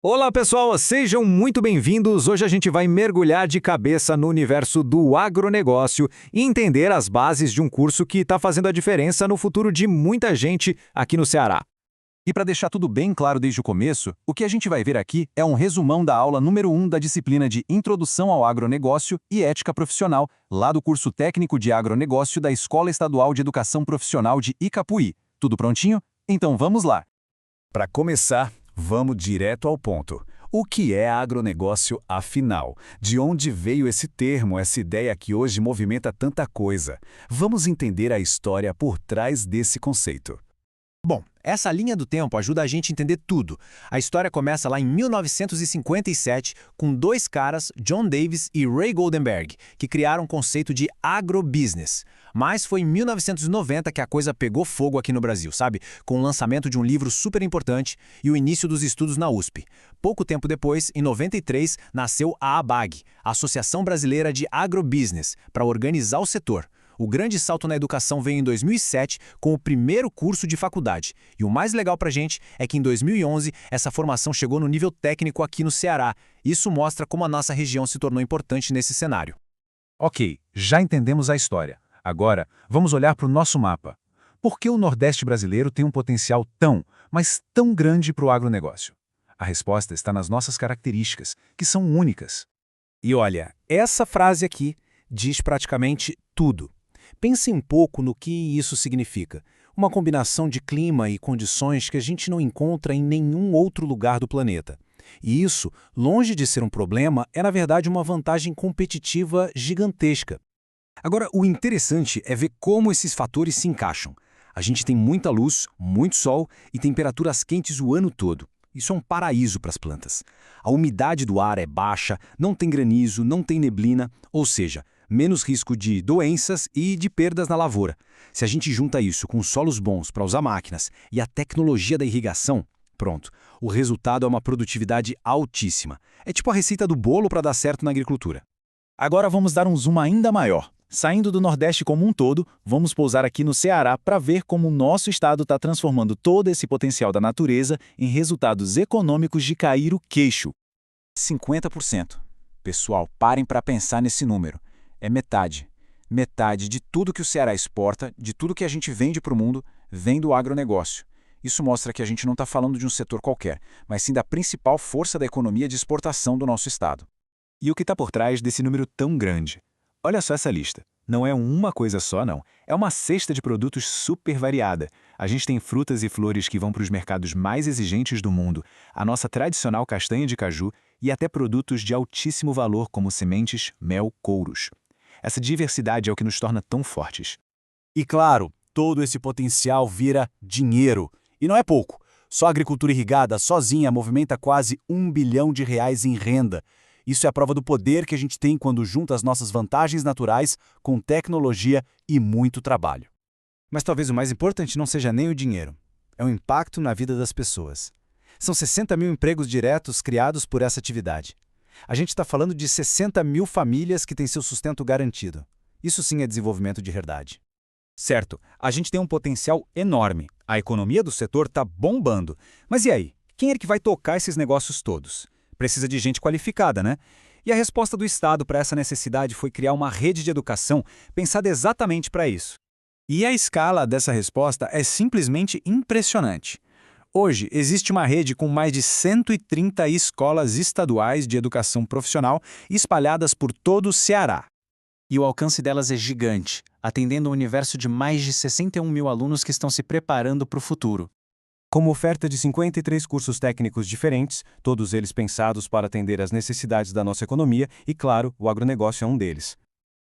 Olá pessoal, sejam muito bem-vindos. Hoje a gente vai mergulhar de cabeça no universo do agronegócio e entender as bases de um curso que está fazendo a diferença no futuro de muita gente aqui no Ceará. E para deixar tudo bem claro desde o começo, o que a gente vai ver aqui é um resumão da aula número 1 da disciplina de Introdução ao Agronegócio e Ética Profissional, lá do curso técnico de agronegócio da Escola Estadual de Educação Profissional de Icapuí. Tudo prontinho? Então vamos lá! Para começar, vamos direto ao ponto. O que é agronegócio, afinal? De onde veio esse termo, essa ideia que hoje movimenta tanta coisa? Vamos entender a história por trás desse conceito. Bom, essa linha do tempo ajuda a gente a entender tudo. A história começa lá em 1957 com dois caras, John Davis e Ray Goldenberg, que criaram o conceito de agrobusiness. Mas foi em 1990 que a coisa pegou fogo aqui no Brasil, sabe? Com o lançamento de um livro super importante e o início dos estudos na USP. Pouco tempo depois, em 93, nasceu a ABAG, a Associação Brasileira de Agrobusiness, para organizar o setor. O grande salto na educação veio em 2007 com o primeiro curso de faculdade. E o mais legal pra gente é que em 2011 essa formação chegou no nível técnico aqui no Ceará. Isso mostra como a nossa região se tornou importante nesse cenário. Ok, já entendemos a história. Agora, vamos olhar para o nosso mapa. Por que o Nordeste brasileiro tem um potencial tão, mas tão grande para o agronegócio? A resposta está nas nossas características, que são únicas. E olha, essa frase aqui diz praticamente tudo. Pense um pouco no que isso significa. Uma combinação de clima e condições que a gente não encontra em nenhum outro lugar do planeta. E isso, longe de ser um problema, é na verdade uma vantagem competitiva gigantesca. Agora, o interessante é ver como esses fatores se encaixam. A gente tem muita luz, muito sol e temperaturas quentes o ano todo. Isso é um paraíso para as plantas. A umidade do ar é baixa, não tem granizo, não tem neblina, ou seja, menos risco de doenças e de perdas na lavoura. Se a gente junta isso com solos bons para usar máquinas e a tecnologia da irrigação, pronto, o resultado é uma produtividade altíssima. É tipo a receita do bolo para dar certo na agricultura. Agora vamos dar um zoom ainda maior. Saindo do Nordeste como um todo, vamos pousar aqui no Ceará para ver como o nosso estado está transformando todo esse potencial da natureza em resultados econômicos de cair o queixo. 50%. Pessoal, parem para pensar nesse número. É metade. Metade de tudo que o Ceará exporta, de tudo que a gente vende para o mundo, vem do agronegócio. Isso mostra que a gente não está falando de um setor qualquer, mas sim da principal força da economia de exportação do nosso estado. E o que está por trás desse número tão grande? Olha só essa lista. Não é uma coisa só, não. É uma cesta de produtos super variada. A gente tem frutas e flores que vão para os mercados mais exigentes do mundo, a nossa tradicional castanha de caju e até produtos de altíssimo valor como sementes, mel, couros. Essa diversidade é o que nos torna tão fortes. E claro, todo esse potencial vira dinheiro. E não é pouco. Só a agricultura irrigada sozinha movimenta quase R$ 1 bilhão em renda. Isso é a prova do poder que a gente tem quando junta as nossas vantagens naturais com tecnologia e muito trabalho. Mas talvez o mais importante não seja nem o dinheiro. É o impacto na vida das pessoas. São 60 mil empregos diretos criados por essa atividade. A gente está falando de 60 mil famílias que têm seu sustento garantido. Isso sim é desenvolvimento de verdade. Certo, a gente tem um potencial enorme. A economia do setor está bombando. Mas e aí? Quem é que vai tocar esses negócios todos? Precisa de gente qualificada, né? E a resposta do Estado para essa necessidade foi criar uma rede de educação pensada exatamente para isso. E a escala dessa resposta é simplesmente impressionante. Hoje, existe uma rede com mais de 130 escolas estaduais de educação profissional espalhadas por todo o Ceará. E o alcance delas é gigante, atendendo um universo de mais de 61 mil alunos que estão se preparando para o futuro. Com uma oferta de 53 cursos técnicos diferentes, todos eles pensados para atender às necessidades da nossa economia e, claro, o agronegócio é um deles.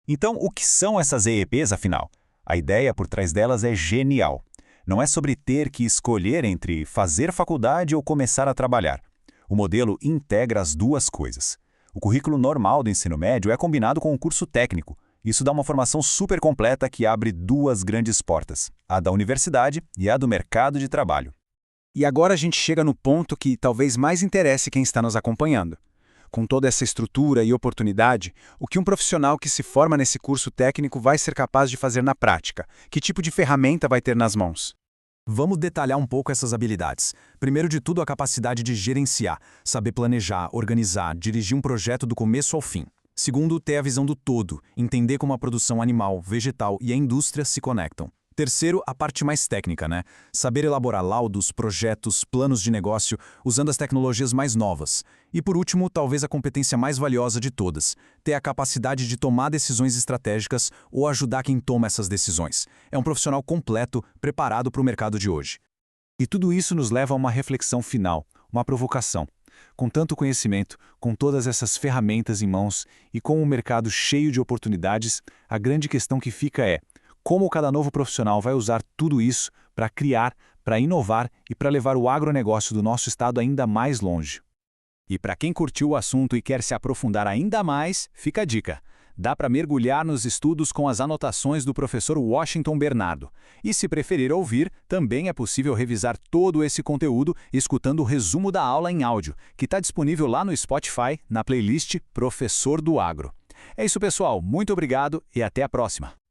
Então, o que são essas EEPs, afinal? A ideia por trás delas é genial. Não é sobre ter que escolher entre fazer faculdade ou começar a trabalhar. O modelo integra as duas coisas. O currículo normal do ensino médio é combinado com o curso técnico. Isso dá uma formação super completa que abre duas grandes portas, a da universidade e a do mercado de trabalho. E agora a gente chega no ponto que talvez mais interesse quem está nos acompanhando. Com toda essa estrutura e oportunidade, o que um profissional que se forma nesse curso técnico vai ser capaz de fazer na prática? Que tipo de ferramenta vai ter nas mãos? Vamos detalhar um pouco essas habilidades. Primeiro de tudo, a capacidade de gerenciar, saber planejar, organizar, dirigir um projeto do começo ao fim. Segundo, ter a visão do todo, entender como a produção animal, vegetal e a indústria se conectam. Terceiro, a parte mais técnica, né? Saber elaborar laudos, projetos, planos de negócio, usando as tecnologias mais novas. E por último, talvez a competência mais valiosa de todas, ter a capacidade de tomar decisões estratégicas ou ajudar quem toma essas decisões. É um profissional completo, preparado para o mercado de hoje. E tudo isso nos leva a uma reflexão final, uma provocação. Com tanto conhecimento, com todas essas ferramentas em mãos e com um mercado cheio de oportunidades, a grande questão que fica é: como cada novo profissional vai usar tudo isso para criar, para inovar e para levar o agronegócio do nosso estado ainda mais longe? E para quem curtiu o assunto e quer se aprofundar ainda mais, fica a dica. Dá para mergulhar nos estudos com as anotações do professor Washington Bernardo. E se preferir ouvir, também é possível revisar todo esse conteúdo escutando o resumo da aula em áudio, que está disponível lá no Spotify, na playlist Professor do Agro. É isso, pessoal. Muito obrigado e até a próxima.